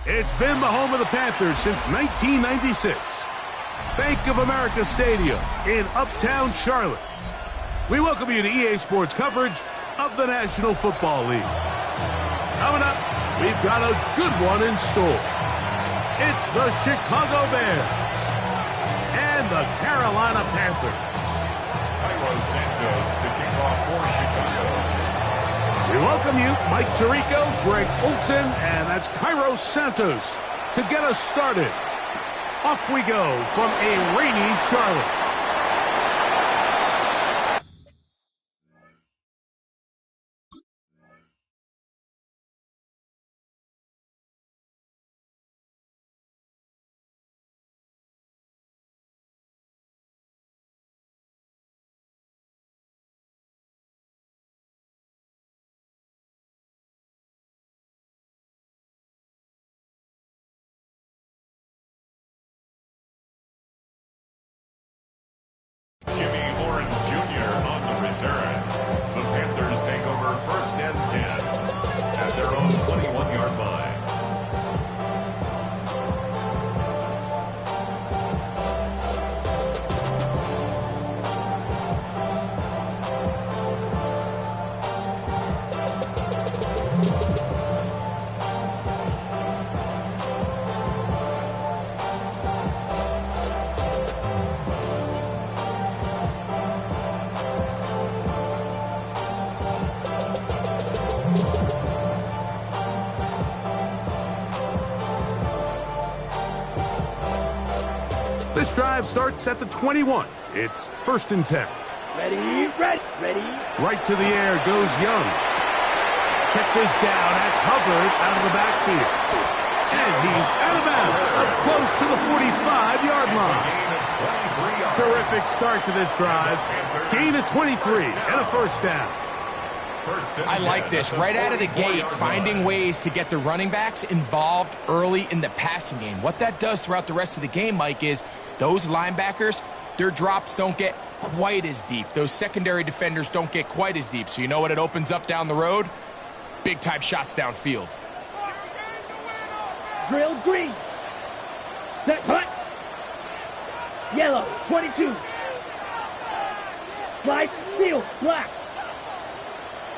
It's been the home of the Panthers since 1996. Bank of America Stadium in Uptown Charlotte. We welcome you to EA Sports coverage of the National Football League. Coming up, we've got a good one in store. It's the Chicago Bears and the Carolina Panthers. Carlos Santos to kick off for Chicago. We welcome you, Mike Tirico, Greg Olson, and that's Kairos Santos to get us started. Off we go from a rainy Charlotte. Jimmy Horn Jr. on the return. The Panthers take over 1st and 10 at their own 21-yard line. This drive starts at the 21. It's 1st and 10. Ready. Right to the air goes Young. Check this down. That's Hubbard out of the backfield. And he's out of bounds, up close to the 45-yard line. Terrific start to this drive. Gain of 23 and a 1st down. I like this. Right out of the gate, finding ways to get the running backs involved early in the passing game. What that does throughout the rest of the game, Mike, is those linebackers, their drops don't get quite as deep. Those secondary defenders don't get quite as deep. So you know what it opens up down the road? Big-time shots downfield. Drill green. Set hut. Yellow, 22. Slice, seal, black.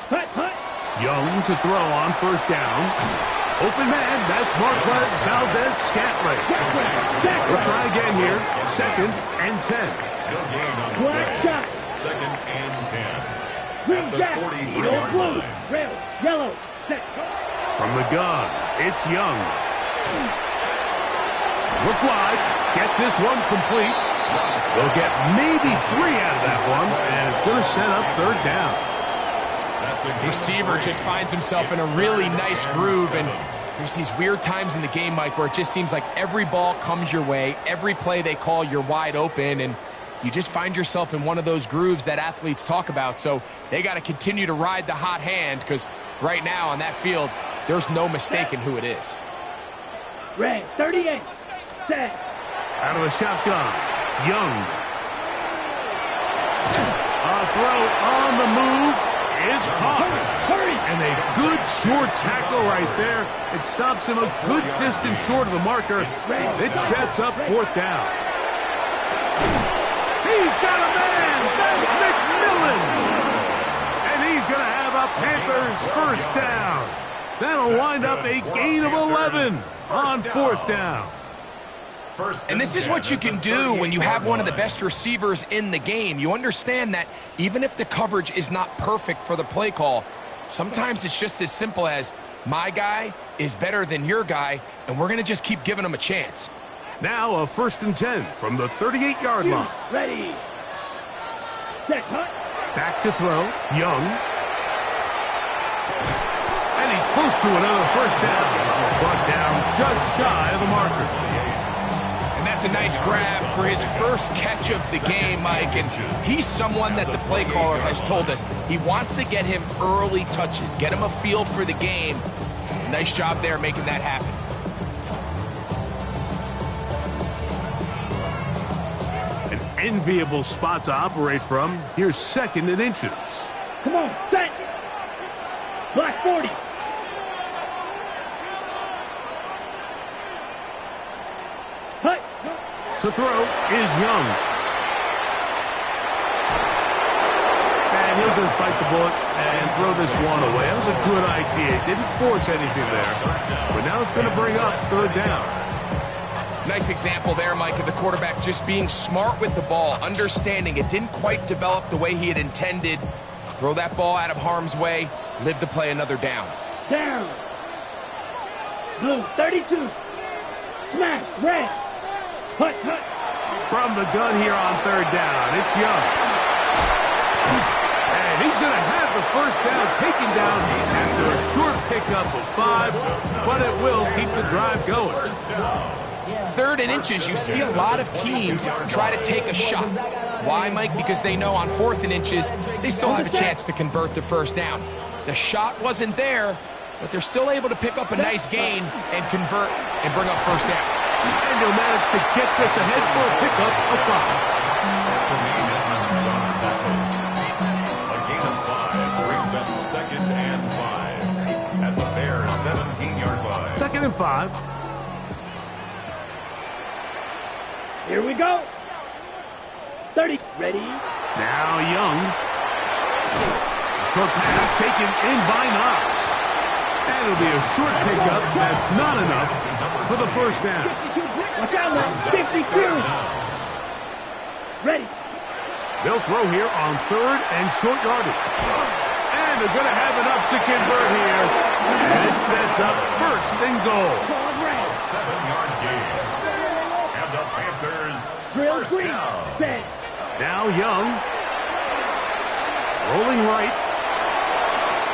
Hut. Young to throw on 1st down. Open man, that's Marquez Valdez-Scantling. We'll try again here. 2nd and 10. Black shot. 2nd and 10. Green jack. Eagle blue. Red, yellow. Set. From the gun, it's Young. Look wide. Get this one complete. They'll get maybe 3 out of that one, and it's going to set up 3rd down. Receiver just finds himself in a really nice groove, and there's these weird times in the game, Mike, where it just seems like every ball comes your way, every play they call, you're wide open, and you just find yourself in one of those grooves that athletes talk about. So they got to continue to ride the hot hand, because right now on that field, there's no mistaking who it is. Red, 38. Set. Out of the shotgun, Young. A throw on the move is caught. Hurry. And a good short tackle right there. It stops him a good distance short of the marker. It sets up 4th down. He's got a man. That's McMillan. And he's going to have a Panthers 1st down. That'll wind up a gain of 11 on 4th down. And this is what you can do when you have one of the best receivers in the game. You understand that even if the coverage is not perfect for the play call, sometimes it's just as simple as my guy is better than your guy, and we're going to just keep giving him a chance. Now a 1st and 10 from the 38-yard line. Ready. Set, hut. Back to throw, Young. And he's close to another 1st down. He's brought down just shy of the marker. That's a nice grab for his first catch of the game, Mike. And he's someone that the play caller has told us he wants to get him early touches, get him a feel for the game. Nice job there making that happen. An enviable spot to operate from. Here's 2nd and inches. Come on, set. Black 40. Hut. To throw is Young. And he'll just bite the bullet and throw this one away. That was a good idea. Didn't force anything there. But now it's going to bring up 3rd down. Nice example there, Mike, of the quarterback just being smart with the ball, understanding it didn't quite develop the way he had intended. Throw that ball out of harm's way, live to play another down. Down. Blue 32. Smash. Red. Hut. From the gun here on 3rd down, it's Young. And he's going to have the 1st down taken down after a short pickup of 5, but it will keep the drive going. 3rd and inches, you see a lot of teams try to take a shot. Why, Mike? Because they know on 4th and inches, they still have a chance to convert the 1st down. The shot wasn't there, but they're still able to pick up a nice gain and convert and bring up 1st down. And he'll manage to get this ahead for a pickup of 5. A gain of 5 brings up 2nd and 5 at the Bears' 17-yard line. 2nd and 5. Here we go. 30. Ready. Now Young. Short pass taken in by Knox. And it'll be a short pickup. That's not enough for the 1st down. Watch out now. 52. Ready. They'll throw here on 3rd and short yardage. And they're going to have enough to convert here. And it sets up 1st and goal. 7-yard gain. And the Panthers Drill 1st green. down. Set. Now Young. Rolling right.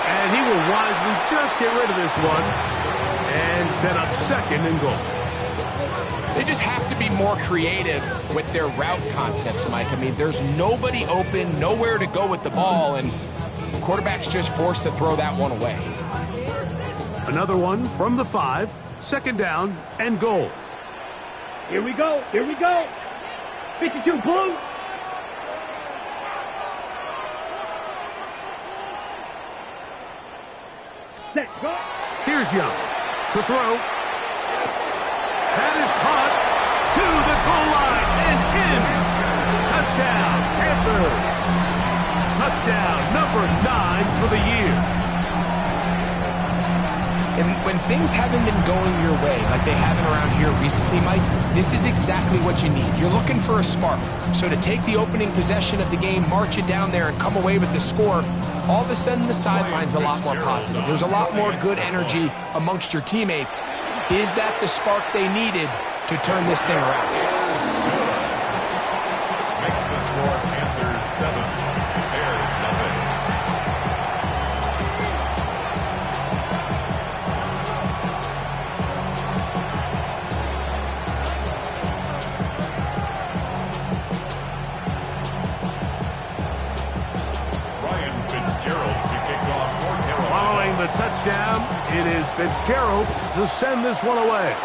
And he will wisely just get rid of this one. And set up 2nd and goal. They just have to be more creative with their route concepts, Mike. I mean, there's nobody open, nowhere to go with the ball, and the quarterback's just forced to throw that one away. Another one from the 5. 2nd down and goal. Here we go. 52 blue. Set. Go. Here's Young to throw. That is caught to the goal line and in. Touchdown, Panthers. Touchdown number 9 for the year. And when things haven't been going your way, like they haven't around here recently, Mike, this is exactly what you need. You're looking for a spark. So to take the opening possession of the game, march it down there, and come away with the score, all of a sudden the sideline's a lot more positive. There's a lot more good energy amongst your teammates. Is that the spark they needed to turn this thing around? Makes the score Panthers 7, Bears nothing. Following the touchdown, it is Fitzgerald to send this one away.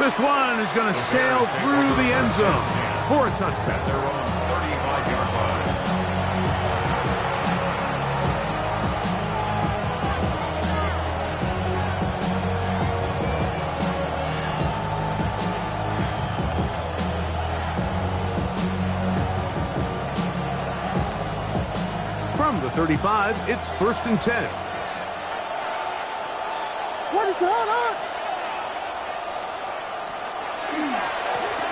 This one is going to sail through the end zone for a touchback. Their own 35-yard line. From the 35, it's 1st and 10. What is going on?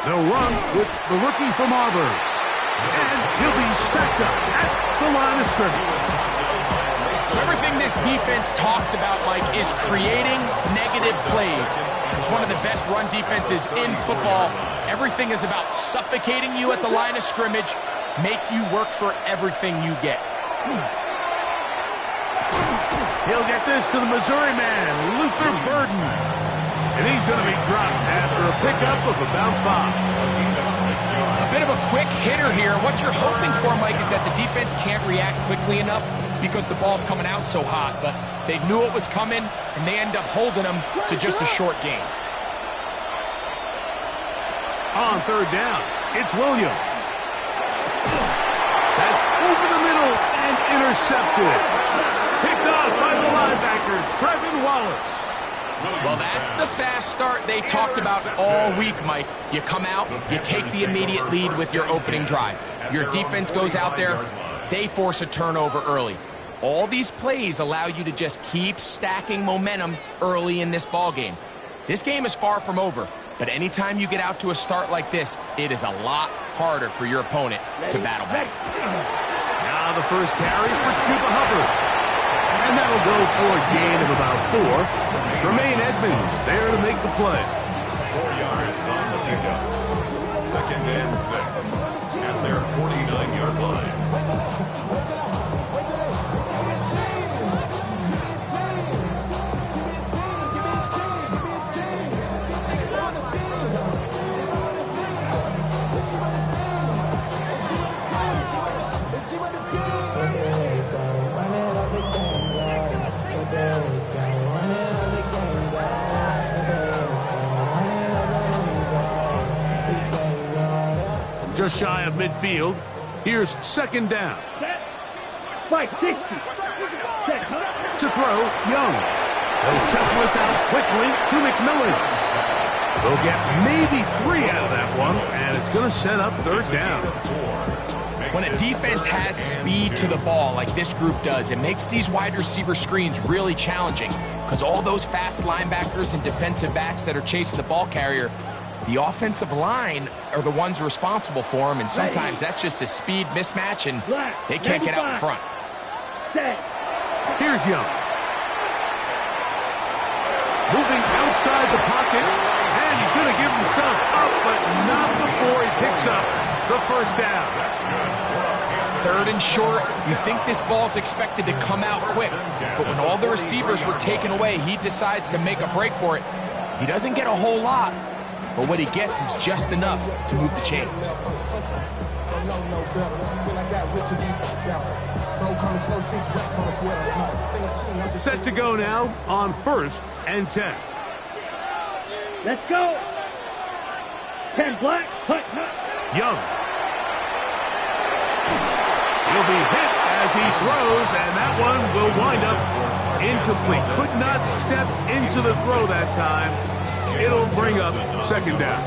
They'll run with the rookie from Auburn. And he'll be stacked up at the line of scrimmage. So everything this defense talks about, Mike, is creating negative plays. It's one of the best run defenses in football. Everything is about suffocating you at the line of scrimmage, make you work for everything you get. He'll get this to the Missouri man, Luther Burden. And he's going to be dropped after a pickup of about 5. A bit of a quick hitter here. What you're hoping for, Mike, is that the defense can't react quickly enough because the ball's coming out so hot. But they knew it was coming, and they end up holding them to just a short gain. On third down, it's Williams. That's over the middle and intercepted. Picked off by the linebacker, Trevin Wallace. Well, that's the fast start they talked about all week, Mike. You come out, you take the immediate lead with your opening drive. Your defense goes out there, they force a turnover early. All these plays allow you to just keep stacking momentum early in this ball game. This game is far from over, but anytime you get out to a start like this, it is a lot harder for your opponent to battle back. Now the first carry for Chuba Hubbard. And that'll go for a gain of about 4. Tremaine Edmonds there to make the play. 4 yards on the pickup. 2nd and 6 at their 49-yard line. Just shy of midfield. Here's 2nd down. Set. Spike 60. Set. To throw, Young. They'll shuffle us out quickly to McMillan. They'll get maybe 3 out of that one, and it's going to set up 3rd down. When a defense has speed to the ball like this group does, it makes these wide receiver screens really challenging because all those fast linebackers and defensive backs that are chasing the ball carrier, the offensive line are the ones responsible for them, and sometimes that's just a speed mismatch, and they can't get out in front. Here's Young. Moving outside the pocket, and he's going to give himself up, but not before he picks up the 1st down. 3rd and short, you think this ball's expected to come out quick, but when all the receivers were taken away, he decides to make a break for it. He doesn't get a whole lot, but what he gets is just enough to move the chains. Set to go now on 1st and 10. Let's go. 10 black. Hut, hut. Young. He'll be hit as he throws, and that one will wind up incomplete. Could not step into the throw that time. It'll bring up 2nd down.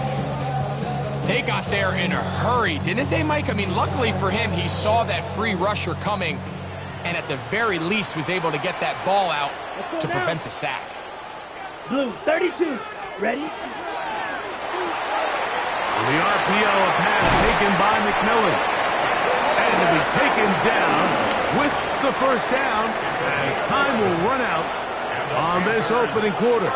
They got there in a hurry, didn't they, Mike? I mean, luckily for him, he saw that free rusher coming and at the very least was able to get that ball out to prevent the sack. Blue 32. Ready? On the RPO, a pass taken by McMillan. And to be taken down with the 1st down as time will run out on this opening quarter.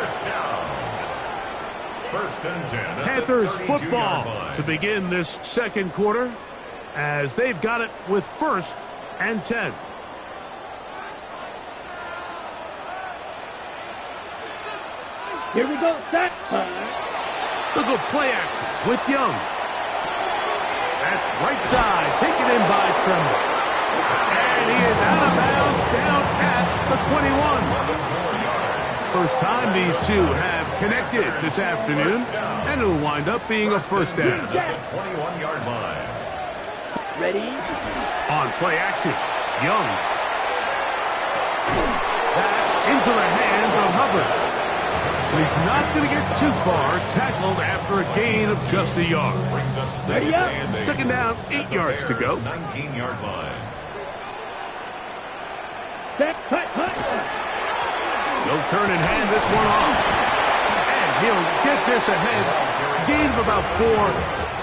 1st and 10. Panthers football to begin this 2nd quarter as they've got it with 1st and 10. Here we go. Set. Look at play action with Young. That's right side, taken in by Tremble. And he is out of bounds down at the 21. First time these two have connected this afternoon, and it'll wind up being a 1st down. 21-yard line. Ready? On play action, Young. Back into the hands of Hubbard. But he's not going to get too far, tackled after a gain of just a yard. Brings up Ready up. 2nd down, 8 yards to go. 19-yard line. Set. Hut, hut. He'll turn and hand this one off. And he'll get this ahead. Gain of about 4,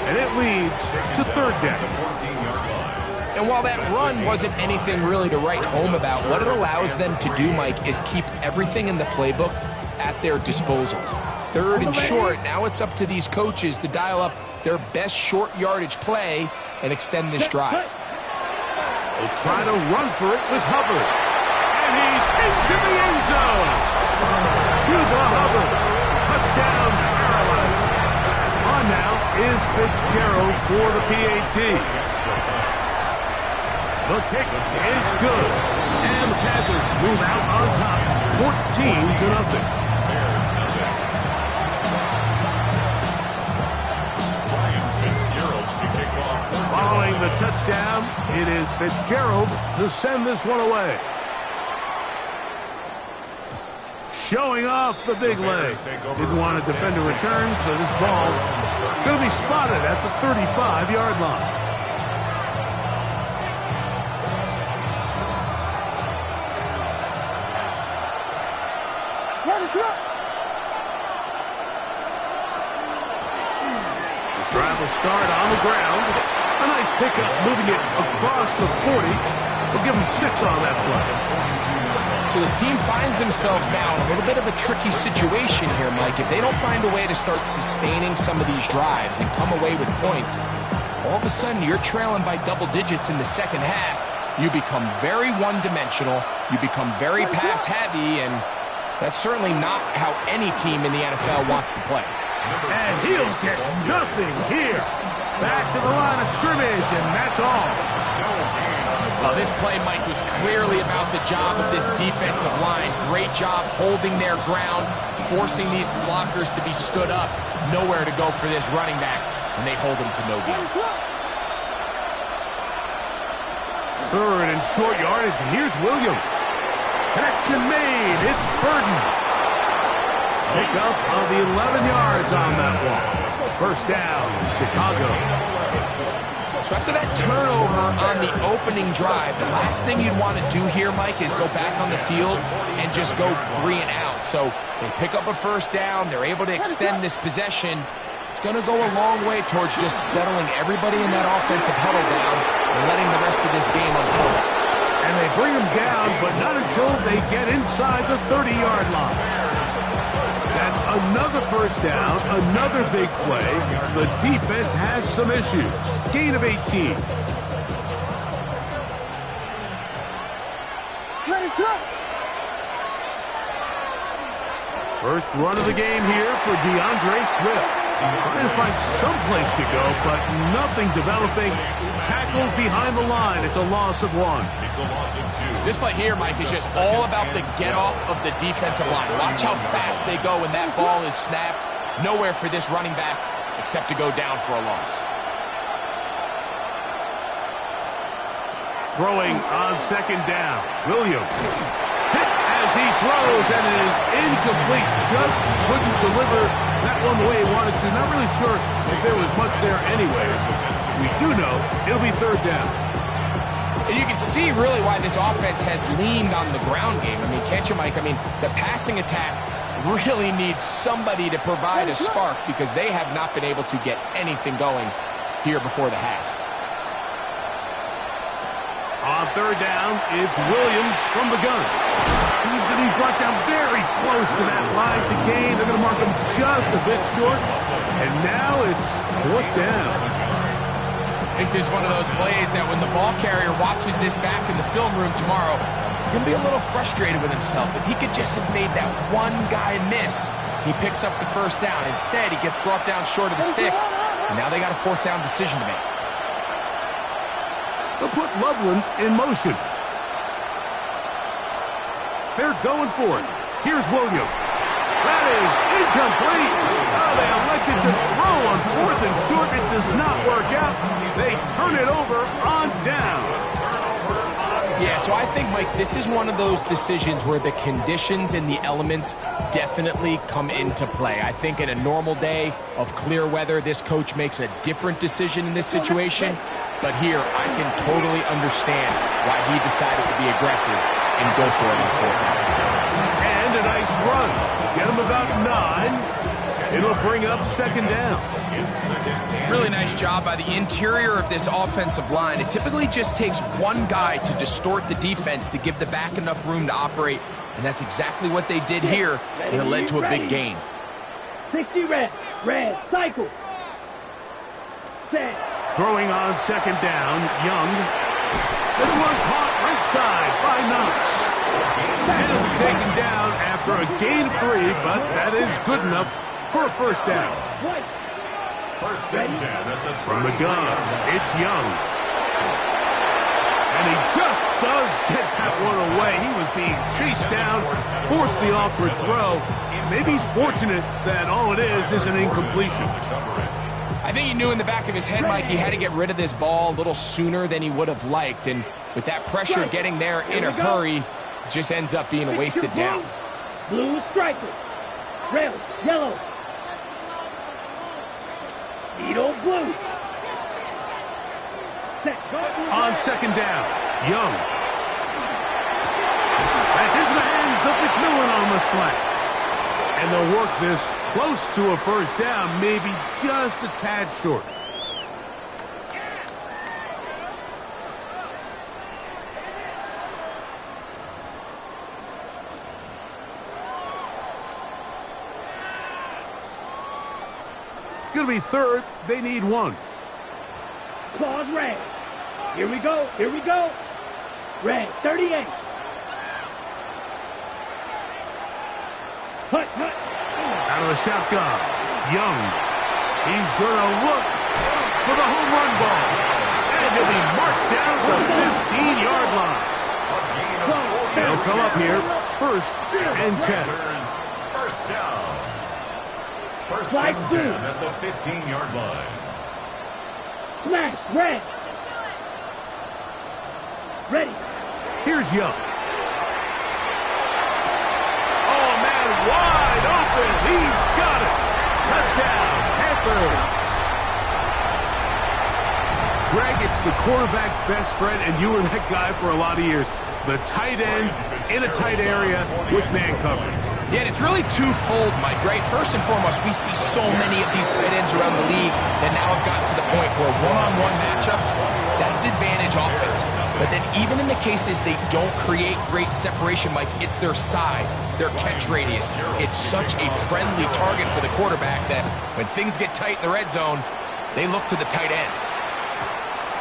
and it leads to 3rd down. 14-yard line. And while that run wasn't anything really to write home about, what it allows them to do, Mike, is keep everything in the playbook at their disposal. 3rd and short, now it's up to these coaches to dial up their best short yardage play and extend this drive. They'll try to run for it with Hubbard. And he's into the end zone. Chuba Hubbard, down paralyzed. On now is Fitzgerald for the PAT. The kick is good. And the Panthers move out on top, 14-0. Following the touchdown, it is Fitzgerald to send this one away. Showing off the big leg. Didn't want to defend a return, so this ball going to be spotted at the 35-yard line. Drive will start on the ground. A nice pickup, moving it across the 40. We'll give him 6 on that play. So this team finds themselves now in a little bit of a tricky situation here, Mike. If they don't find a way to start sustaining some of these drives and come away with points, all of a sudden you're trailing by double digits in the second half. You become very one-dimensional. You become very pass-heavy, and that's certainly not how any team in the NFL wants to play. And he'll get nothing here. Back to the line of scrimmage, and that's all. Well, this play, Mike, was clearly about the job of this defensive line. Great job holding their ground, forcing these blockers to be stood up. Nowhere to go for this running back, and they hold him to no gain. Third and short yardage, and here's Williams. Connection made. It's Burden. Pick up of 11 yards on that one. First down, Chicago. So after that turnover on the opening drive, the last thing you'd want to do here, Mike, is go back on the field and just go 3 and out. So they pick up a first down. They're able to extend this possession. It's going to go a long way towards just settling everybody in that offensive huddle down and letting the rest of this game unfold. And they bring him down, but not until they get inside the 30-yard line. That's another first down, another big play. The defense has some issues. Gain of 18. First run of the game here for DeAndre Swift. Trying to find some place to go, but nothing developing. Tackled behind the line. It's a loss of 1. It's a loss of 2. This play here, Mike, is just all about the get-off of the defensive line. Watch how fast they go when that ball is snapped. Nowhere for this running back except to go down for a loss. Throwing on second down. Williams. Hit as he throws, and it is incomplete. Just couldn't deliver that one the way he wanted to. Not really sure if there was much there anyways. We do know it'll be third down. And you can see really why this offense has leaned on the ground game. I mean, can't you, Mike? I mean, the passing attack really needs somebody to provide a spark because they have not been able to get anything going here before the half. On third down, it's Williams from the gun. He's going to be brought down very close to that line to gain. They're going to mark him just a bit short. And now it's fourth down. I think this is one of those plays that when the ball carrier watches this back in the film room tomorrow, he's going to be a little frustrated with himself. If he could just have made that one guy miss, he picks up the first down. Instead, he gets brought down short of the sticks, and now they got a fourth down decision to make. They'll put Loveland in motion. They're going for it. Here's Williams. That is incomplete. Oh, they elected to throw on fourth and short. It does not work out. They turn it over on down. Yeah, so I think, Mike, this is one of those decisions where the conditions and the elements definitely come into play. I think in a normal day of clear weather, this coach makes a different decision in this situation. But here, I can totally understand why he decided to be aggressive and go for it on fourth down. And a nice run. Get him about 9. It'll bring up second down. Really nice job by the interior of this offensive line. It typically just takes one guy to distort the defense to give the back enough room to operate, and that's exactly what they did here, and it led to a big gain. 60 red, cycle. Set. Throwing on second down, Young. This one caught right side by Knox. And it'll be taken down after a gain of 3, but that is good enough for a first down. First and 10 at the From the gun, it's Young. And he just does get that one away. He was being chased down, forced the awkward throw. Maybe he's fortunate that all it is an incompletion. I think he knew in the back of his head, Mike, he had to get rid of this ball a little sooner than he would have liked. And with that pressure getting there in a hurry, it just ends up being a wasted down. Blue striker. Red, yellow. Needle blue. On second down, Young. That's into the hands of McMillan on the slant. And they'll work this close to a first down, maybe just a tad short. It's going to be third. They need one. Claws red. Here we go. Here we go. Red, 38. Hut, hut. Out of the shotgun, Young. He's going to look for the home run ball. And he'll be marked down to the 15-yard line. They'll come up here, first and 10. First down. First Slide and 10 at the 15-yard line. Smash, red. Ready. Here's Young. Oh, man, wide open. He's got it. Touchdown, Panthers. Greg, it's the quarterback's best friend, and you were that guy for a lot of years. The tight end in a tight area with man coverage. Yeah, and it's really twofold, Mike, right? First and foremost, we see so many of these tight ends around the league that now have gotten to the point where one-on-one matchups, that's advantage offense. But then even in the cases they don't create great separation, Mike, it's their size, their catch radius. It's such a friendly target for the quarterback that when things get tight in the red zone, they look to the tight end.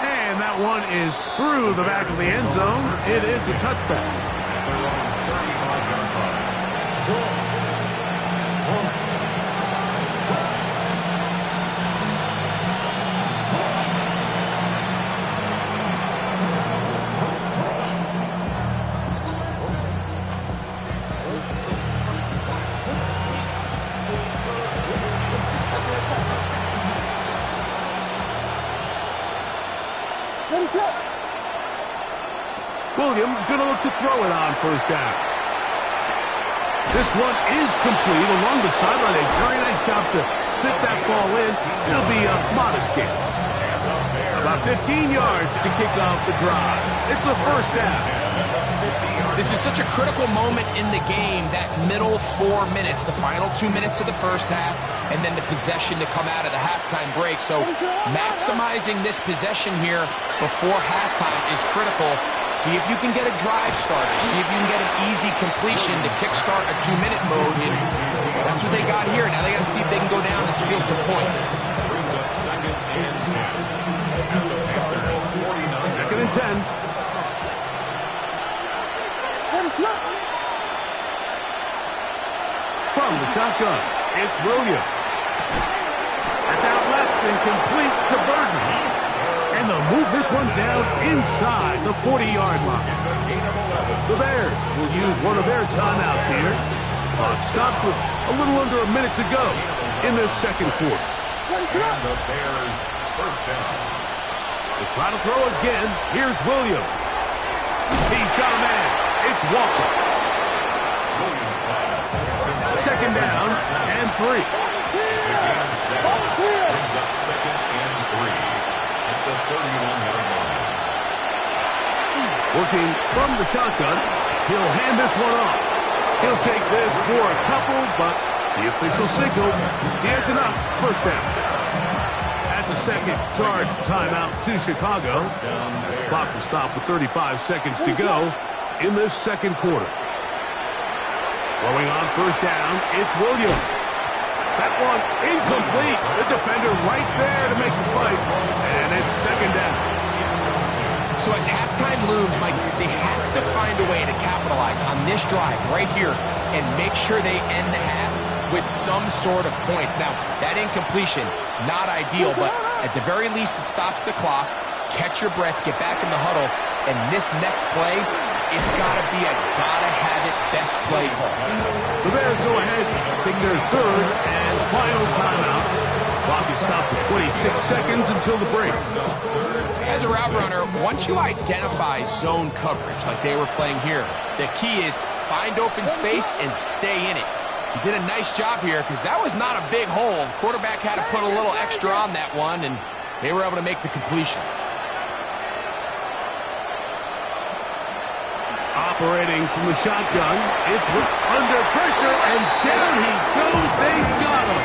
And that one is through the back of the end zone. It is a touchback. Williams going to look to throw it on first down. This one is complete along the sideline. A very nice job to fit that ball in. It'll be a modest gain. About 15 yards to kick off the drive. It's a first down. This is such a critical moment in the game, that middle 4 minutes, the final 2 minutes of the first half, and then the possession to come out of the halftime break. So maximizing this possession here before halftime is critical. See if you can get a drive starter. See if you can get an easy completion to kickstart a 2-minute mode. And that's what they got here. Now they got to see if they can go down and steal some points. Second and 10. From the shotgun, it's Williams. That's out left and complete to Burton. And they'll move this one down inside the 40-yard line. The Bears will use one of their timeouts here. Clock stops with a little under a minute to go in this second quarter. And the Bears first down. To try to throw again, here's Williams. He's got a man. It's Walker. Williams pass. Second down and 3. It's a gain of 7. Brings up second and 3 at the 31-yard line. Working from the shotgun, he'll hand this one off. He'll take this for a couple, but the official signal, he has enough. First down. That's a second charge timeout to Chicago. Clock will stop with 35 seconds to go in this second quarter. Throwing on first down, it's Williams. That one incomplete. The defender right there to make the play. And it's second down. So as halftime looms, Mike, they have to find a way to capitalize on this drive right here and make sure they end the half with some sort of points. Now, that incompletion, not ideal, but at the very least, it stops the clock. Catch your breath, get back in the huddle, and this next play, it's got to be a gotta-have-it best play call. The Bears go ahead, take their third and final timeout. Clock is stopped at 26 seconds until the break. As a route runner, once you identify zone coverage like they were playing here, the key is find open space and stay in it. He did a nice job here because that was not a big hole. The quarterback had to put a little extra on that one, and they were able to make the completion. Operating from the shotgun, it's under pressure, and down he goes. They got him.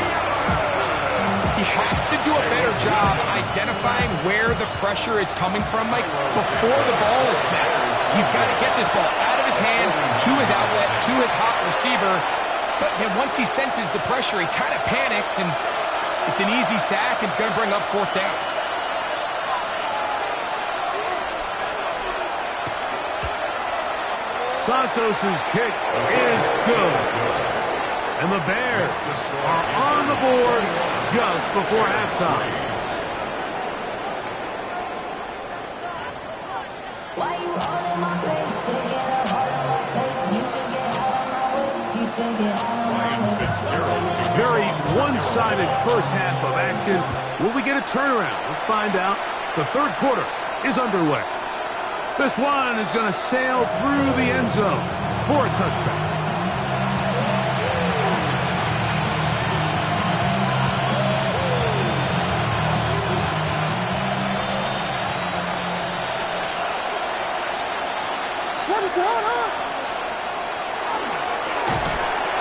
He has to do a better job identifying where the pressure is coming from, Mike, before the ball is snapped. He's got to get this ball out of his hand, to his outlet, to his hot receiver. But then once he senses the pressure, he kind of panics, and it's an easy sack, and it's going to bring up fourth down. Santos's kick is good. And the Bears are on the board just before halftime. Why you all in my face? Taking up all of my space. You should get out of my way. You should get out of my way. Very one-sided first half of action. Will we get a turnaround? Let's find out. The third quarter is underway. This one is going to sail through the end zone for a touchback.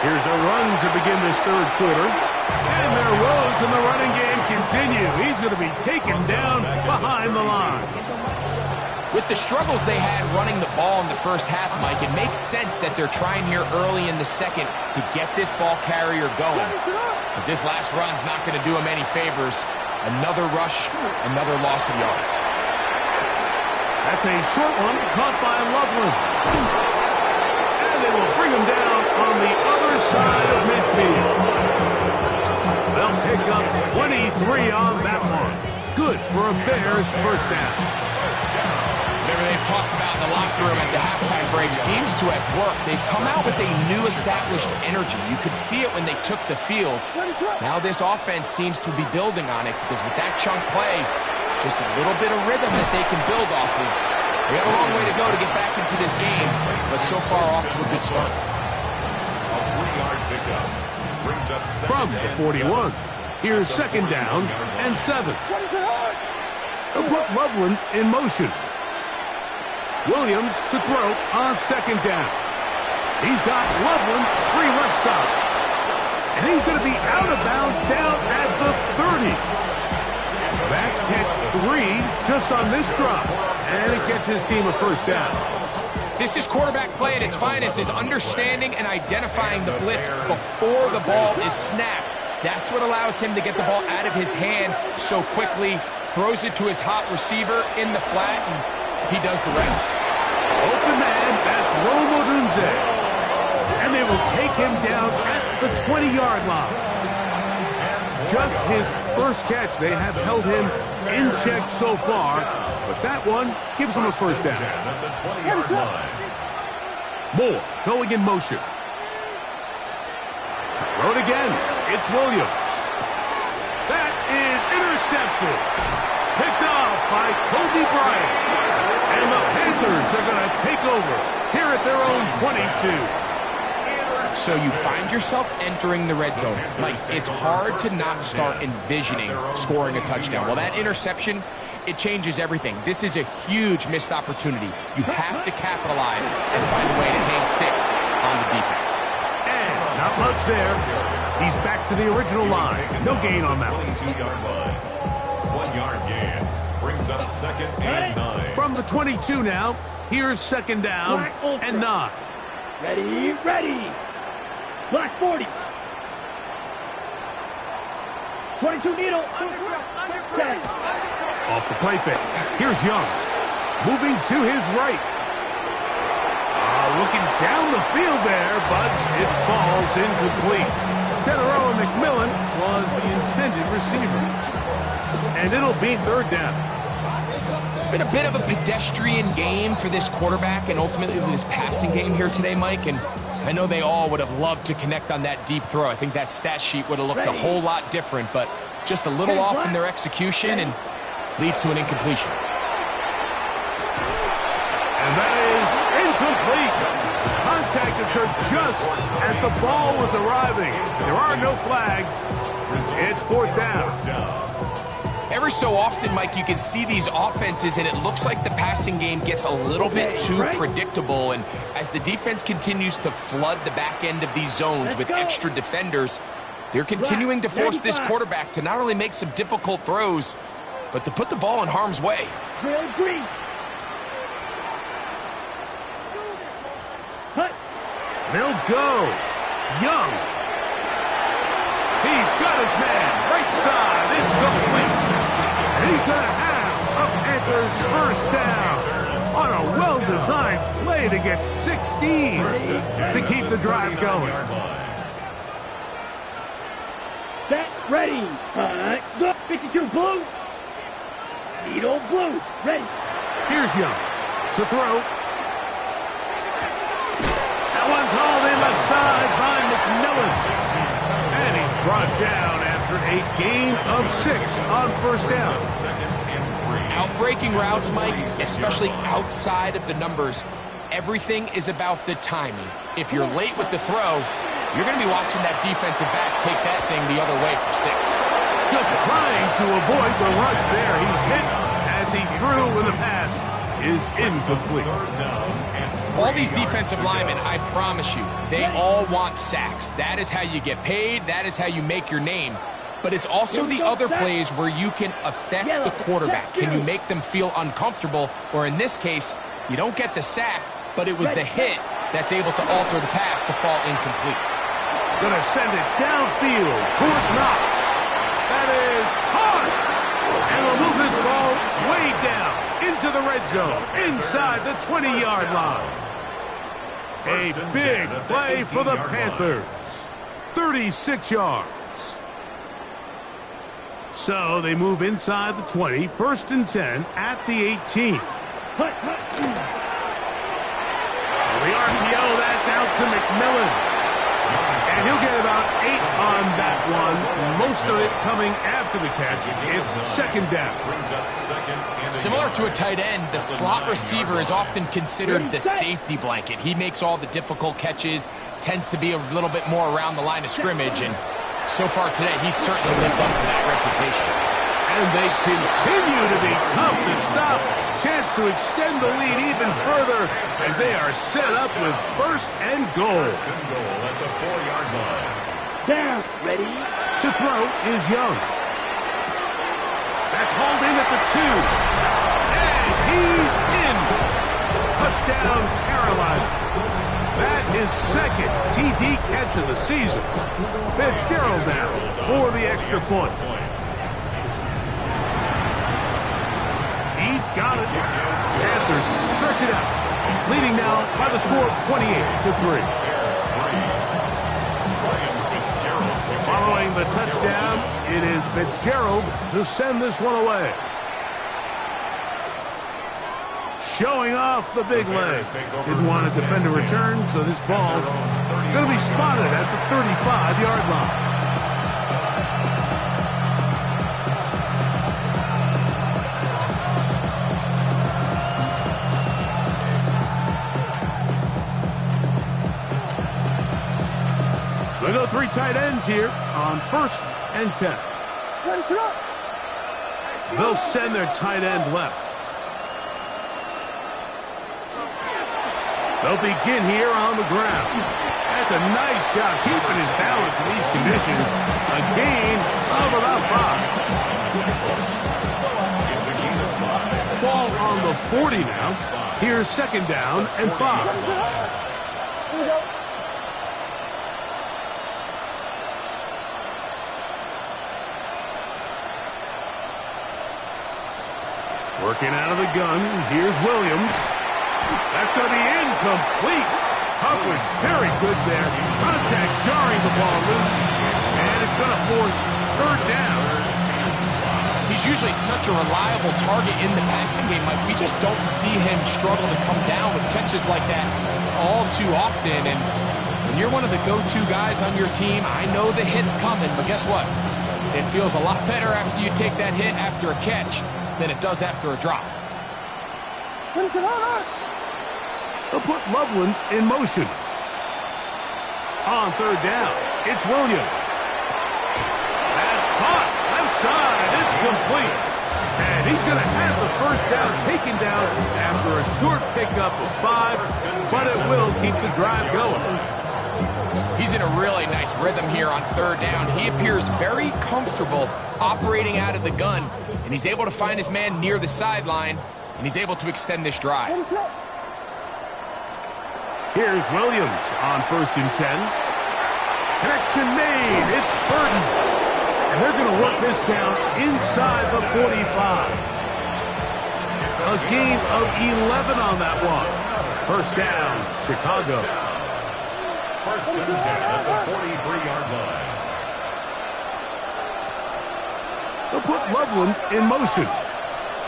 Here's a run to begin this third quarter. And their woes in the running game continue. He's going to be taken down behind the line. With the struggles they had running the ball in the first half, Mike, it makes sense that they're trying here early in the second to get this ball carrier going. But this last run's not going to do him any favors. Another rush, another loss of yards. That's a short one caught by Loveland. And they will bring him down on the other side of midfield. They'll pick up 23 on that one. Good for a Bears first down. Whatever they've talked about in the locker room at the halftime break seems to have worked. They've come out with a new established energy. You could see it when they took the field. Now this offense seems to be building on it because with that chunk play, just a little bit of rhythm that they can build off of. They got a long way to go to get back into this game, but so far off to a good start. A 3-yard pickup brings up From the 41, here's second down and 7. They'll put Loveland in motion. Williams to throw on second down. He's got Loveland free left side. And he's going to be out of bounds down at the 30. That's catch 3 just on this drop. And it gets his team a first down. This is quarterback play at its finest, is understanding and identifying the blitz before the ball is snapped. That's what allows him to get the ball out of his hand so quickly, throws it to his hot receiver in the flat, and he does the rest. Open man, that's Rome Odunze. And they will take him down at the 20-yard line. Just his first catch. They have held him in check so far, but that one gives him a first down. Moore going in motion. Throw it again. It's Williams. That is intercepted. Picked off by Kobe Bryant. And the Panthers are going to take over here at their own 22. So you find yourself entering the red zone. Like, it's hard to not start envisioning scoring a touchdown. Well, that interception, it changes everything. This is a huge missed opportunity. You have to capitalize and find a way to hang 6 on the defense. And not much there. He's back to the original line. No gain on that one. 22-yard line. 1-yard gain brings up second and 9. From the 22 now, here's second down and 9. Ready, ready. Black 40. 22 needle. Set. Off the play fake. Here's Young. Moving to his right. Looking down the field there, but it falls incomplete. Teteroa McMillan was the intended receiver. And it'll be third down. It's been a bit of a pedestrian game for this quarterback and ultimately this passing game here today, Mike. And I know they all would have loved to connect on that deep throw. I think that stat sheet would have looked a whole lot different, but just a little off in their execution and leads to an incompletion. And that is incomplete. Contact occurred just as the ball was arriving. There are no flags. It's fourth down. Every so often, Mike, you can see these offenses, and it looks like the passing game gets a little bit too predictable. And as the defense continues to flood the back end of these zones with extra defenders, they're continuing to force this quarterback to not only make some difficult throws, but to put the ball in harm's way. They'll go. Young. He's got his man. Right side. It's complete. And he's going to have a Panthers first down on a well-designed play to get 16 to keep the drive going. Set, ready. Go. 52 Blues. Needle Blues. Ready. Here's Young to throw. That one's hauled in left side by McMillan. And he's brought down after a gain of 6 on first down. Outbreaking routes, Mike, especially outside of the numbers, everything is about the timing. If you're late with the throw, you're going to be watching that defensive back take that thing the other way for 6. Just trying to avoid the rush there. He's hit as he threw, and the pass is incomplete. All these defensive linemen, I promise you, they all want sacks. That is how you get paid. That is how you make your name. But it's also the other plays where you can affect the quarterback. Can you make them feel uncomfortable? Or in this case, you don't get the sack, but it was the hit that's able to alter the pass to fall incomplete. Gonna send it downfield towards Knox. That is hard. And we'll move this ball way down into the red zone, inside the 20-yard line. A big play for the Panthers. 36 yards. So they move inside the 20, first and 10 at the 18. The RPO, that's out to McMillan. And he'll get about 8 on that one. Most of it coming after the catch. It's second down. Similar to a tight end, the slot receiver is often considered the safety blanket. He makes all the difficult catches, tends to be a little bit more around the line of scrimmage, and so far today, he's certainly lived up to that reputation. And they continue to be tough to stop. Chance to extend the lead even further as they are set up with first and goal. At the 4-yard line. Down. Ready. To throw is Young. That's hauled in at the 2. And he's in. Touchdown, Carolina. That is second TD catch of the season. Fitzgerald now for the extra point. He's got it. Panthers stretch it out. Leading now by the score of 28-3. Following the touchdown, it is Fitzgerald to send this one away. Showing off the big leg. Didn't want his defender return, so this ball going to be spotted at the 35-yard line. They go 3 tight ends here on first and 10. They'll send their tight end left. They'll begin here on the ground. That's a nice job keeping his balance in these conditions. A gain of about 5. Ball on the 40 now. Here's second down and 5. Working out of the gun. Here's Williams. That's going to be incomplete. Coverage very good there. Contact jarring the ball loose. And it's going to force third down. He's usually such a reliable target in the passing game. Like, we just don't see him struggle to come down with catches like that all too often. And when you're one of the go-to guys on your team, I know the hit's coming, but guess what? It feels a lot better after you take that hit after a catch than it does after a drop. They'll put Loveland in motion. On third down, it's Williams. That's caught. Left side. It's complete. And he's going to have the first down taken down after a short pickup of 5, but it will keep the drive going. He's in a really nice rhythm here on third down. He appears very comfortable operating out of the gun, and he's able to find his man near the sideline, and he's able to extend this drive. Here's Williams on 1st and 10. Connection made. It's Burton. And they're going to work this down inside the 45. A gain of 11 on that one. First down, Chicago. First and 10 at the 43-yard line. They'll put Loveland in motion.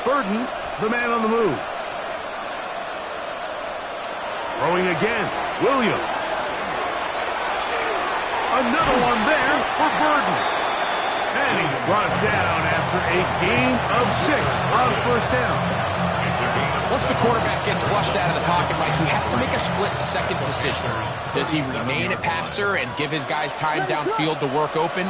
Burton, the man on the move. Throwing again, Williams. Another one there for Burton. And he's brought down after a gain of 6 on first down. Once the quarterback gets flushed out of the pocket, Mike, he has to make a split-second decision. Does he remain a passer and give his guys time downfield to work open?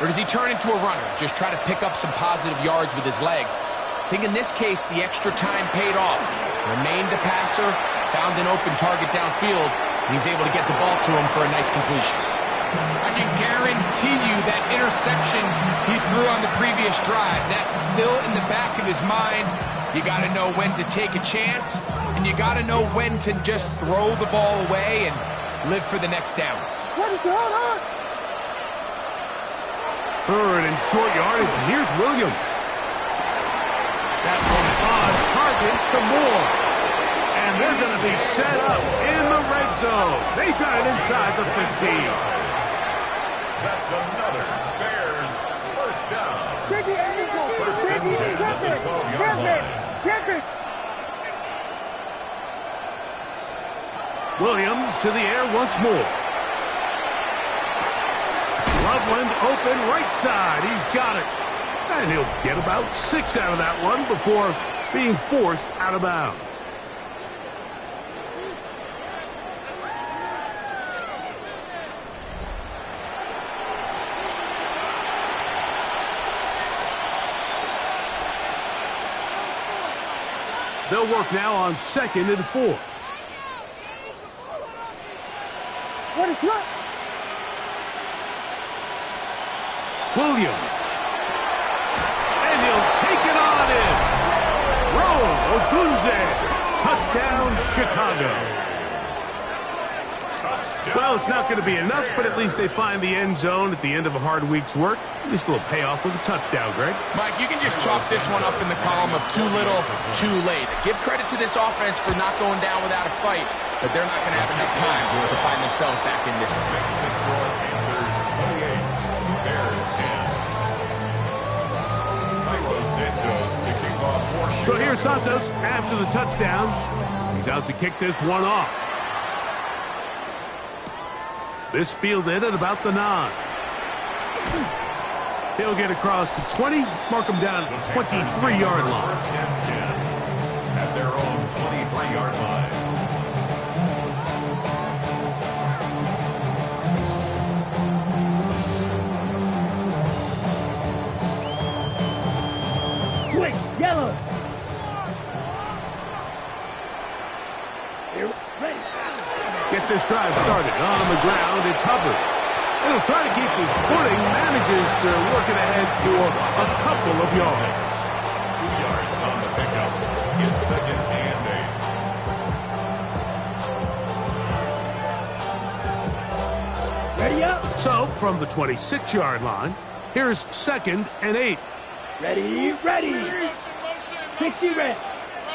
Or does he turn into a runner, just try to pick up some positive yards with his legs? I think in this case, the extra time paid off. Remained a passer, found an open target downfield, and he's able to get the ball to him for a nice completion. I can guarantee you that interception he threw on the previous drive, that's still in the back of his mind. You got to know when to take a chance, and you got to know when to just throw the ball away and live for the next down. Third and short yardage, and here's Williams. That one on target to Moore. And they're going to be set up in the red zone. They got it inside the 15. That's another Bears first down. First and 10 at the 12-yard line. Williams to the air once more. Loveland open right side. He's got it. And he'll get about 6 out of that one before being forced out of bounds. They'll work now on 2nd and 4. What is that? Williams. And he'll take it on in. Roll, Odunze. Touchdown, Chicago. Well, it's not going to be enough, but at least they find the end zone at the end of a hard week's work. At least a little payoff with a touchdown, Greg. Mike, you can just chalk this one up in the column of too little, too late. Give credit to this offense for not going down without a fight, but they're not going to have enough time to find themselves back in this one. Panthers 28, Bears 10. So here's Santos after the touchdown. He's out to kick this one off. This fielded at about the 9. He'll get across to 20, mark him down at the 23-yard line. First and 10 at their own 23-yard line. Quick, yellow. Here, ready. Get this drive started. On the ground, it's Hubbard. And he'll try to keep his footing, manages to work it ahead for a couple of yards. 2 yards on the pickup. It's 2nd and 8. Ready up. So, from the 26-yard line, here's 2nd and 8. Ready, ready. 60 red.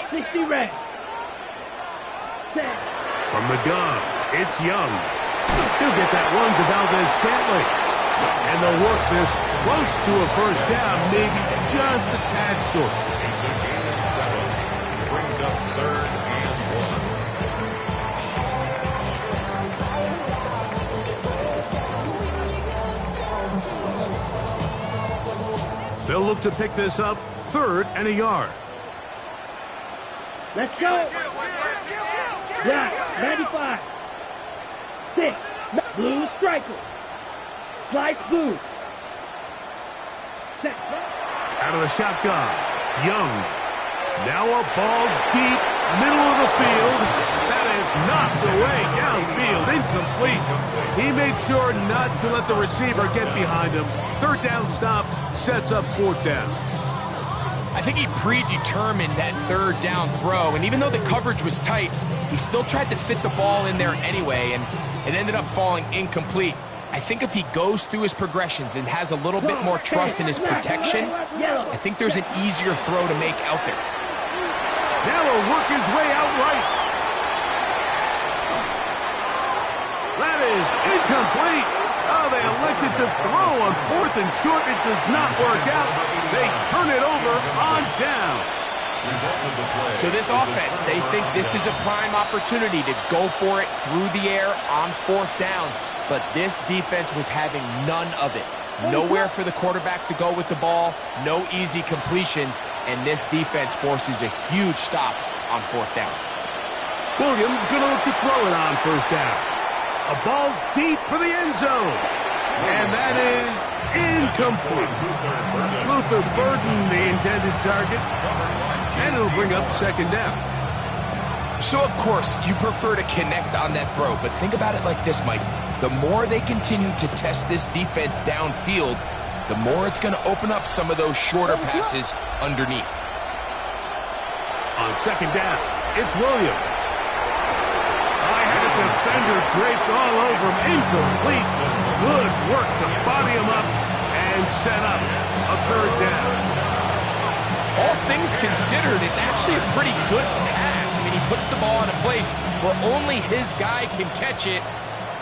60 red. Set. From the gun, It's Young. He'll get that one to Valdez-Scantling. And they'll work this close to a first down, maybe just a tad short. It's a gain of 7. Brings up 3rd and 1. They'll look to pick this up, 3rd and a yard. Let's go. Right, 95. 6. Blue striker. Slice blue. Set. Out of the shotgun. Young. Now a ball deep, middle of the field. That is knocked away downfield, incomplete. He made sure not to let the receiver get behind him. 3rd down stop sets up 4th down. I think he predetermined that 3rd down throw, and even though the coverage was tight, he still tried to fit the ball in there anyway, and it ended up falling incomplete. I think if he goes through his progressions and has a little bit more trust in his protection, I think there's an easier throw to make out there. Now he'll work his way out right. That is incomplete. Oh, they elected to throw on 4th and short. It does not work out. They turn it over on down. So this offense, they think this is a prime opportunity to go for it through the air on 4th down. But this defense was having none of it. Nowhere for the quarterback to go with the ball, no easy completions, and this defense forces a huge stop on 4th down. Williams going to look to throw it on 1st down. A ball deep for the end zone. And that is incomplete. Luther Burden, the intended target. And it'll bring up 2nd down. So, of course, you prefer to connect on that throw, but think about it like this, Mike. The more they continue to test this defense downfield, the more it's going to open up some of those shorter passes underneath. On 2nd down, it's Williams. I had a defender draped all over him. Incomplete. Good work to body him up and set up a 3rd down. All things considered, it's actually a pretty good pass. I mean, he puts the ball in a place where only his guy can catch it.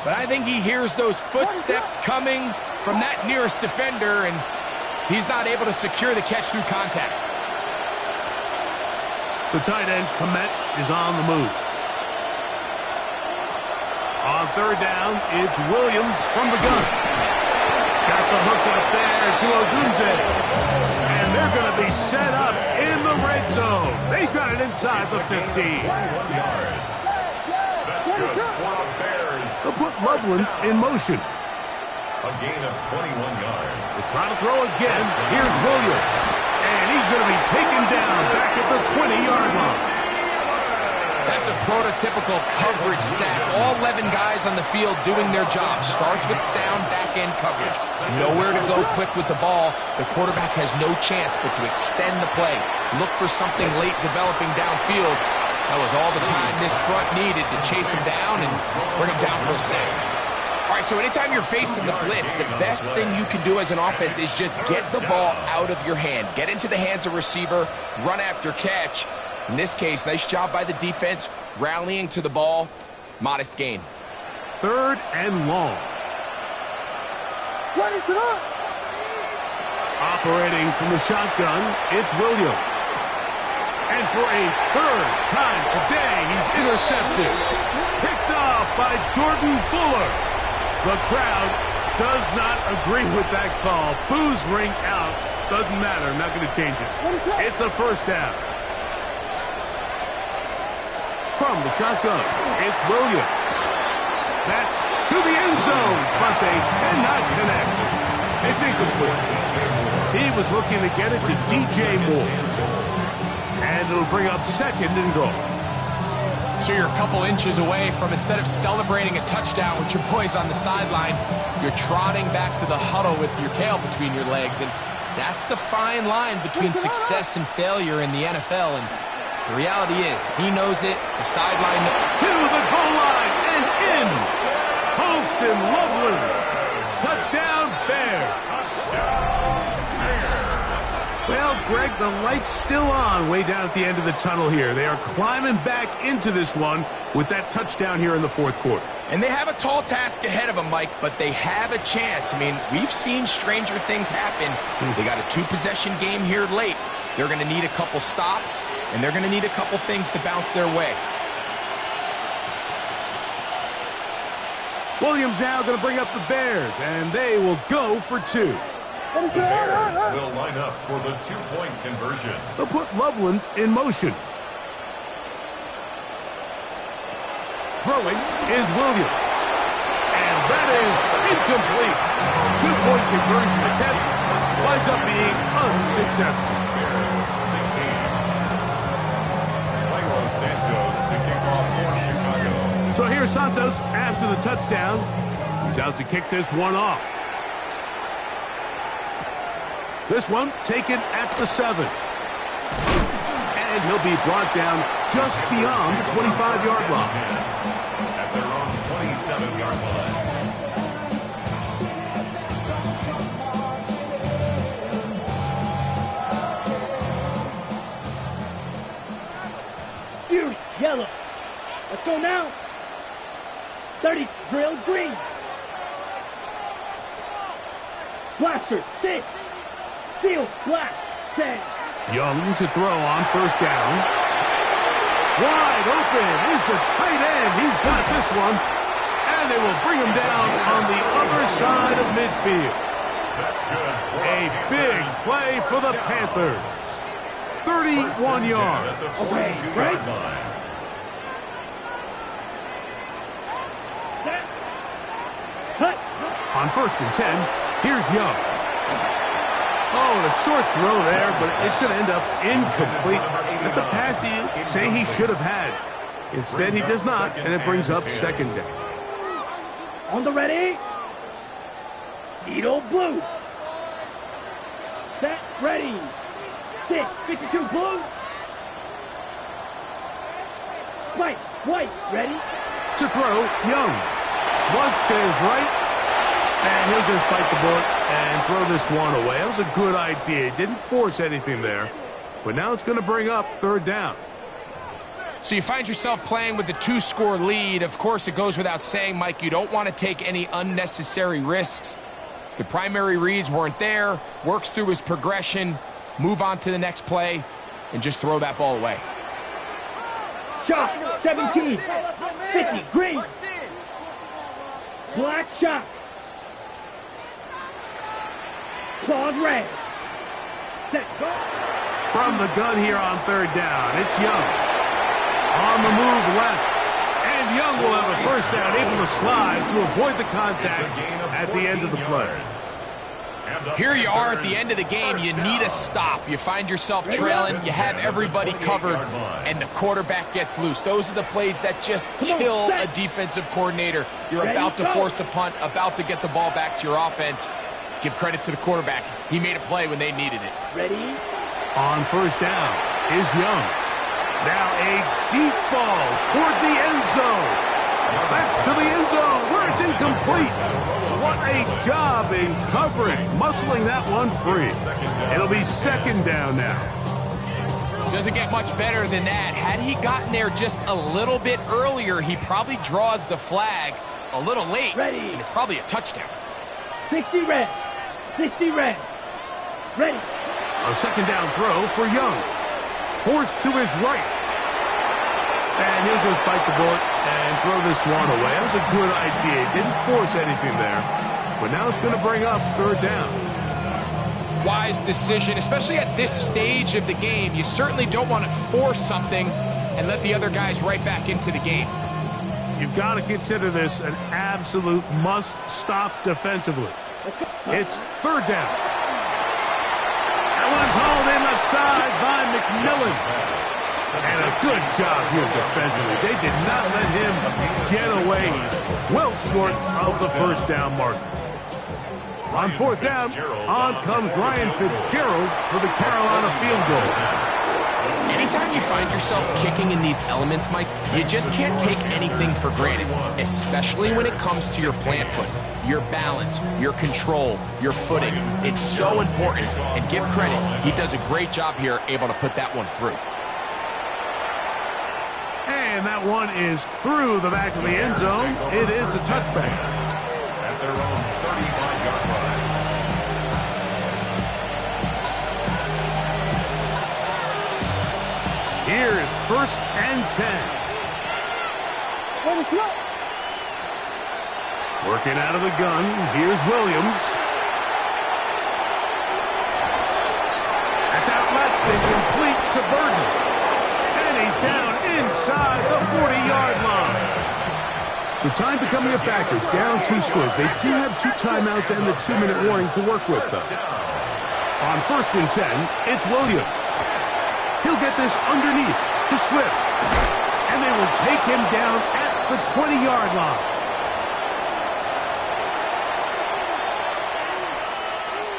But I think he hears those footsteps coming from that nearest defender, and he's not able to secure the catch through contact. The tight end, Komet, is on the move. On 3rd down, it's Williams from the gun. Got the hook up there to Ogunze. And they're going to be set up in the red zone. They've got it inside the 15. They'll put Loveland in motion. A gain of 21 yards. They try to throw again. Here's Williams. And he's going to be taken down back at the 20-yard line. That's a prototypical coverage sack. All 11 guys on the field doing their job. Starts with sound back-end coverage. Nowhere to go quick with the ball. The quarterback has no chance but to extend the play. Look for something late developing downfield. That was all the time this front needed to chase him down and bring him down for a sack. All right, so anytime you're facing the blitz, the best thing you can do as an offense is just get the ball out of your hand. Get into the hands of receiver, run after catch. In this case, nice job by the defense, rallying to the ball. Modest gain. 3rd and long. What is it up? Operating from the shotgun, it's Williams. And for a 3rd time today, he's intercepted. Picked off by Jordan Fuller. The crowd does not agree with that call. Boos ring out. Doesn't matter. I'm not going to change it. It's a 1st down. From the shotgun, it's Williams. That's to the end zone, but they cannot connect. It's incomplete. He was looking to get it to DJ Moore. And it'll bring up 2nd and goal. So you're a couple inches away from, instead of celebrating a touchdown with your boys on the sideline, you're trotting back to the huddle with your tail between your legs. And that's the fine line between success and failure in the NFL. And the reality is, he knows it. The sideline to the goal line and in. Holston Loveland. Touchdown, Bears. Touchdown, Bears. Well, Greg, the light's still on way down at the end of the tunnel here. They are climbing back into this one with that touchdown here in the fourth quarter. And they have a tall task ahead of them, Mike, but they have a chance. I mean, we've seen stranger things happen. They got a two-possession game here late. They're going to need a couple stops, and they're going to need a couple things to bounce their way. Williams now going to bring up the Bears, and they will go for two. The Bears will line up for the two-point conversion. They'll put Loveland in motion. Throwing is Williams. And that is incomplete. Two-point conversion attempt winds up being unsuccessful. Bears 16. Cairo Santos to kick off for Chicago. So here's Santos after the touchdown. He's out to kick this one off. This one taken at the 7. And he'll be brought down just beyond the 25-yard line. At their own 27-yard line. Fury, yellow. Let's go now. 30, drill, green. Blaster, 6. Steel, black, 10. Young to throw on first down. Wide open is the tight end. He's got this one. And they will bring him down on the other side of midfield. That's good. A big play for the Panthers. 31 yards. At the Okay, 42-yard right. line. Set. Cut. On first and 10, here's Young. Oh, and a short throw there, but it's going to end up incomplete. That's a pass you say he should have had. Instead, he does not, and it brings up second down. On the ready. Needle blue. Set, ready. 6, 52 blue. White, ready. To throw, Young. Flush to his right. And he'll just bite the bullet and throw this one away. That was a good idea. Didn't force anything there. But now it's going to bring up third down. So you find yourself playing with the 2-score lead. Of course, it goes without saying, Mike, you don't want to take any unnecessary risks. The primary reads weren't there. Works through his progression. Move on to the next play and just throw that ball away. Shot, 17. 50, green. Black shot. Claws red. Set, go. From the gun here on third down, it's Young. On the move left. And Young will have a first down, able to slide to avoid the contact at the end of the play. Here you are at the end of the game. You need a stop. You find yourself trailing. You have everybody covered, and the quarterback gets loose. Those are the plays that just kill a defensive coordinator. You're about to force a punt, about to get the ball back to your offense. Give credit to the quarterback. He made a play when they needed it. Ready. On first down is Young. Now a deep ball toward the end zone. That's to the end zone where it's incomplete. What a job in coverage, muscling that one free. It'll be second down now. Doesn't get much better than that. Had he gotten there just a little bit earlier, he probably draws the flag a little late. Ready. And it's probably a touchdown. 60 red. 60 red. Ready. A second down throw for Young. Forced to his right. And he'll just bite the bullet and throw this one away. That was a good idea. Didn't force anything there. But now it's going to bring up third down. Wise decision, especially at this stage of the game. You certainly don't want to force something and let the other guys right back into the game. You've got to consider this an absolute must-stop defensively. It's third down. That one's hauled in left side by McMillan. And a good job here defensively. They did not let him get away. He's well short of the first down mark. On fourth down, on comes Ryan Fitzgerald for the Carolina field goal. And Anytime you find yourself kicking in these elements, Mike, you just can't take anything for granted, especially when it comes to your plant foot, your balance, your control, your footing. It's so important, and give credit, he does a great job here able to put that one through. And that one is through the back of the end zone. It is a touchback. At their own 35-yard line. Here's 1st and 10. Working out of the gun. Here's Williams. That's out left and complete to Burton. And he's down inside the 40-yard line. So time becoming a factor. Down 2 scores. They do have 2 timeouts and the 2-minute warning to work with, though. On 1st and 10, it's Williams. He'll get this underneath to Swift. And they will take him down at the 20-yard line.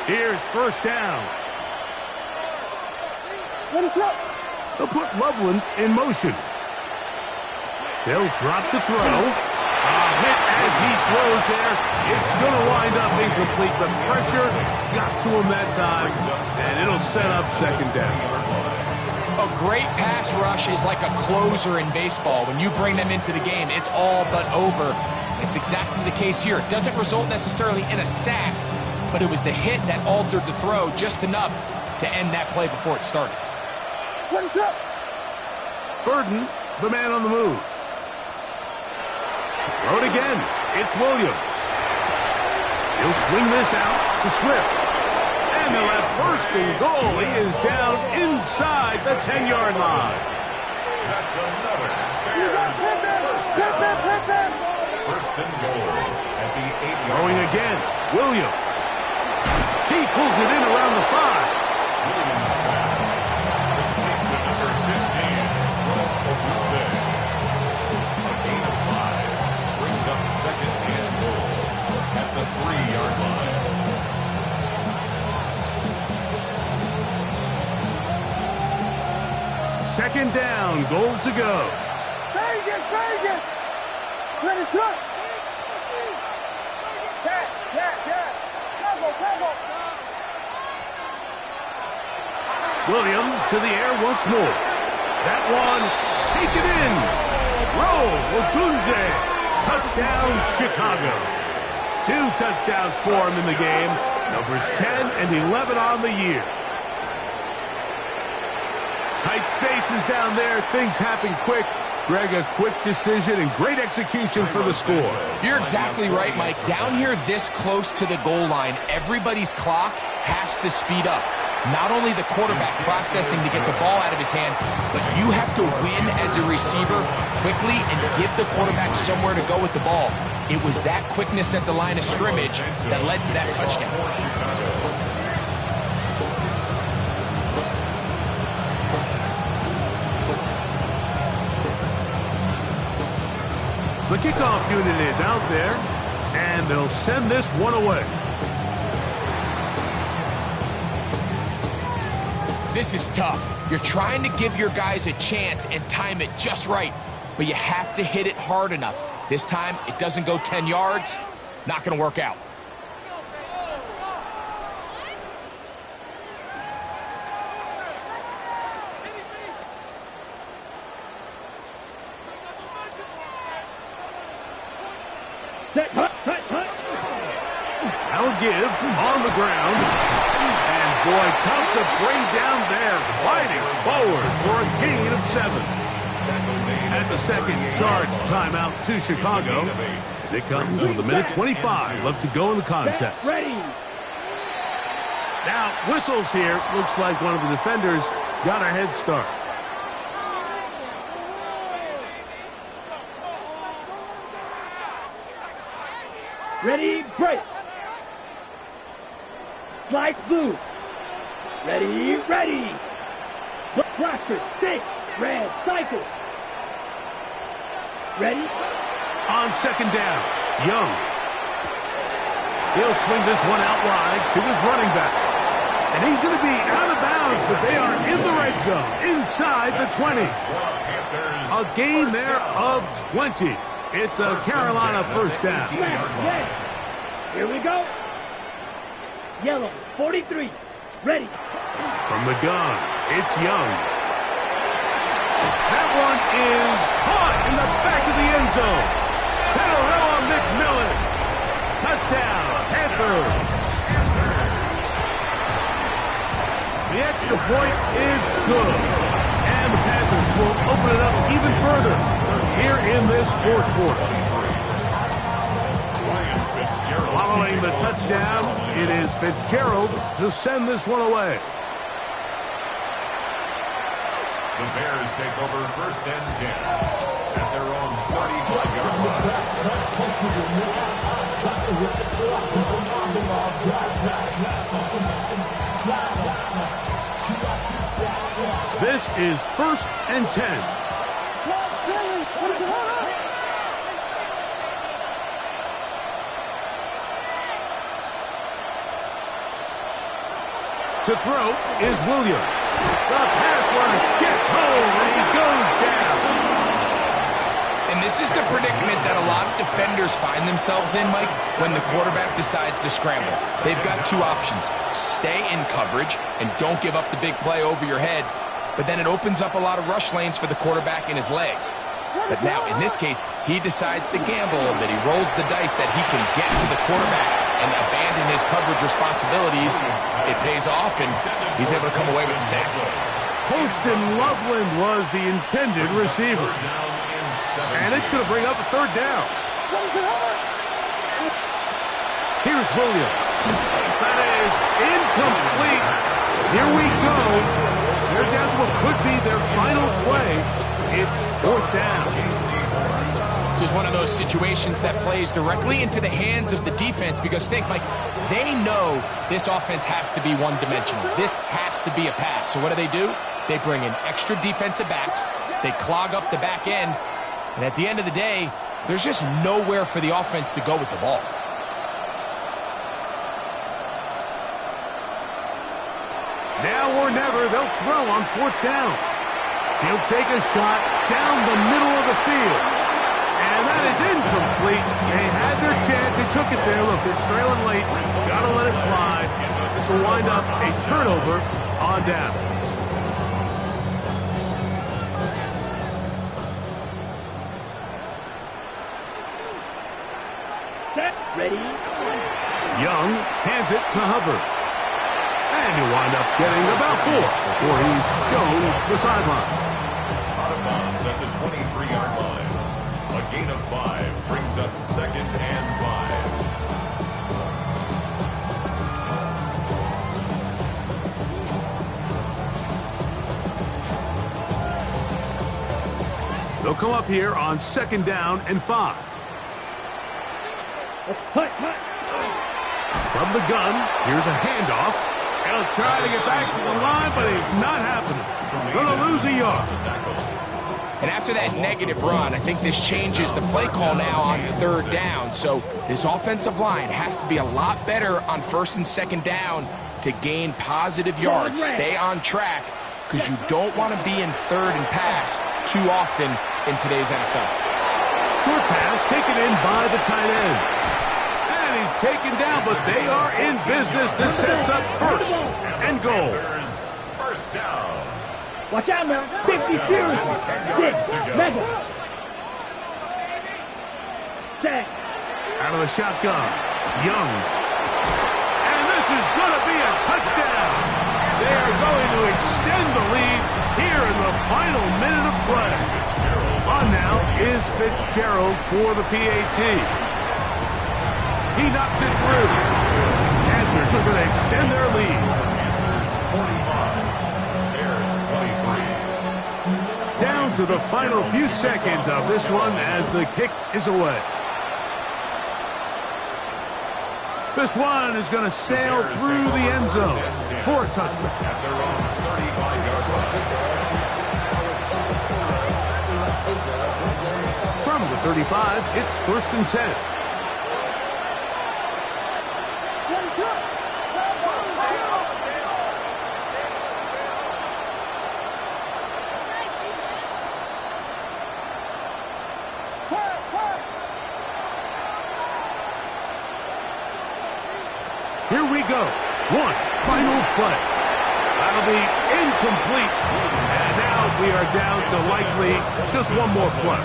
Here's 1st down. They'll put Loveland in motion. They'll drop to throw. A hit as he throws there. It's going to wind up incomplete. The pressure got to him that time, and it'll set up 2nd down. A great pass rush is like a closer in baseball. When you bring them into the game, it's all but over. It's exactly the case here. It doesn't result necessarily in a sack, but it was the hit that altered the throw just enough to end that play before it started. What's up? Burton, the man on the move. Throw it again. It's Williams. He'll swing this out to Swift. And they'll have 1st and goal. He is down inside the 10-yard line. That's another Bears first down. 1st and goal at the 8-yard line. Throwing again. Williams. He pulls it in around the 5. Williams pass. Complete to number 15, Urintrouble. A gain of 5 brings up 2nd and goal at the 3-yard line. Second down, goal to go. Vegas! Let it slip! Williams to the air once more. That one, take it in. Roll, Odunze. Touchdown, Chicago. 2 touchdowns for him in the game. Numbers 10 and 11 on the year. Tight spaces down there. Things happen quick. Greg, a quick decision and great execution for the score. You're exactly right, Mike. Down here this close to the goal line, everybody's clock has to speed up. Not only the quarterback processing to get the ball out of his hand, but you have to win as a receiver quickly and give the quarterback somewhere to go with the ball. It was that quickness at the line of scrimmage that led to that touchdown. The kickoff unit is out there, and they'll send this one away. This is tough. You're trying to give your guys a chance and time it just right, but you have to hit it hard enough. This time, it doesn't go 10 yards. Not going to work out. Now give on the ground. And boy, tough to bring down there. Fighting forward for a gain of 7. That's a second charge timeout to Chicago. As it comes with 1:25 left to go in the contest. Ready. Now, whistles here. Looks like one of the defenders got a head start. Ready, break. Slice blue. Ready, ready. Blaster, stick, red, cycle. Ready? On second down, Young. He'll swing this one out wide to his running back. And he's going to be out of bounds, but they are in the red zone, inside the 20. A gain there of 20. It's a Carolina first down. Here we go. Yellow, 43. Ready. From the gun, it's Young. That one is caught in the back of the end zone. Noah McMillan. Touchdown, Panthers. The extra point is good. And the Panthers will open it up even further here in this fourth quarter. Following the touchdown, it is Fitzgerald to send this one away. The Bears take over first and 10 at their own 35-yard line. This is first and 10. To throw is Williams. The pass rush gets home, and he goes down. And this is the predicament that a lot of defenders find themselves in, Mike, when the quarterback decides to scramble. They've got two options. Stay in coverage and don't give up the big play over your head, but then it opens up a lot of rush lanes for the quarterback in his legs. But now, in this case, he decides to gamble, that he rolls the dice that he can get to the quarterback and abandon his coverage responsibilities. It pays off, and he's able to come away with a sack. Poston Loveland was the intended receiver. And it's going to bring up a third down. Here's Williams. That is incomplete. Here we go. They're down to what could be their final play. It's fourth down. This is one of those situations that plays directly into the hands of the defense because, think, Mike, they know this offense has to be one-dimensional. This has to be a pass. So what do? They bring in extra defensive backs. They clog up the back end. And at the end of the day, there's just nowhere for the offense to go with the ball. Now or never, they'll throw on fourth down. He'll take a shot down the middle of the field. And that is incomplete. They had their chance. They took it there. Look, they're trailing late. Got to let it fly. This will wind up a turnover on downs. Ready. Young hands it to Hubbard. And he'll wind up getting about 4 before he's shown the sideline. Out of bounds at the 23-yard line. A gain of 5 brings up second and 5. They'll come up here on second down and 5. Let's putt. From the gun, here's a handoff. He'll try to get back to the line, but it's not happening. Going to lose a yard. And after that negative run, I think this changes the play call now on third down. So this offensive line has to be a lot better on first and second down to gain positive yards. Stay on track because you don't want to be in third and pass too often in today's NFL. Short pass taken in by the tight end. And he's taken down, but they are in business. This sets up first and goal. First down. Watch out now. 50 series. 6. Mega. Set. Out of the shotgun. Young. And this is going to be a touchdown. They are going to extend the lead here in the final minute of play. On now is Fitzgerald for the PAT. He knocks it through. Panthers are going to extend their lead. 45. Bears 23. Down to the final few seconds of this one as the kick is away. This one is going to sail through the end zone for a touchdown. At their own 35-yard line. From the 35, it's first and 10. Here we go. One final play. That'll be incomplete. And now we are down to likely just one more play.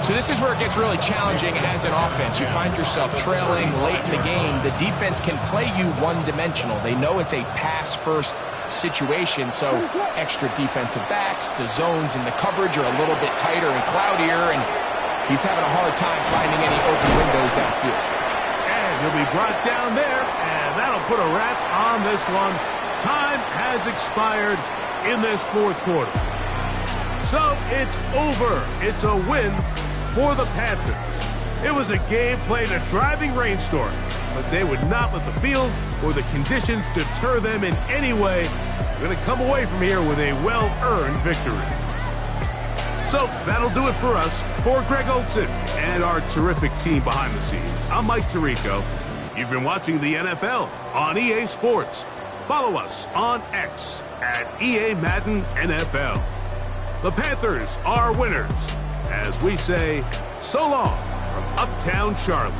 So this is where it gets really challenging as an offense. You find yourself trailing late in the game. The defense can play you one-dimensional. They know it's a pass-first situation, so extra defensive backs, the zones and the coverage are a little bit tighter and cloudier, and he's having a hard time finding any open windows downfield. And he'll be brought down there, and that'll put a wrap on this one. Time has expired in this fourth quarter. So it's over. It's a win for the Panthers. It was a game played in a driving rainstorm, but they would not let the field or the conditions deter them in any way. They're going to come away from here with a well-earned victory. So that'll do it for us. For Greg Olson and our terrific team behind the scenes, I'm Mike Tirico. You've been watching the NFL on EA Sports. Follow us on X at EA Madden NFL. The Panthers are winners, as we say so long from Uptown Charlotte.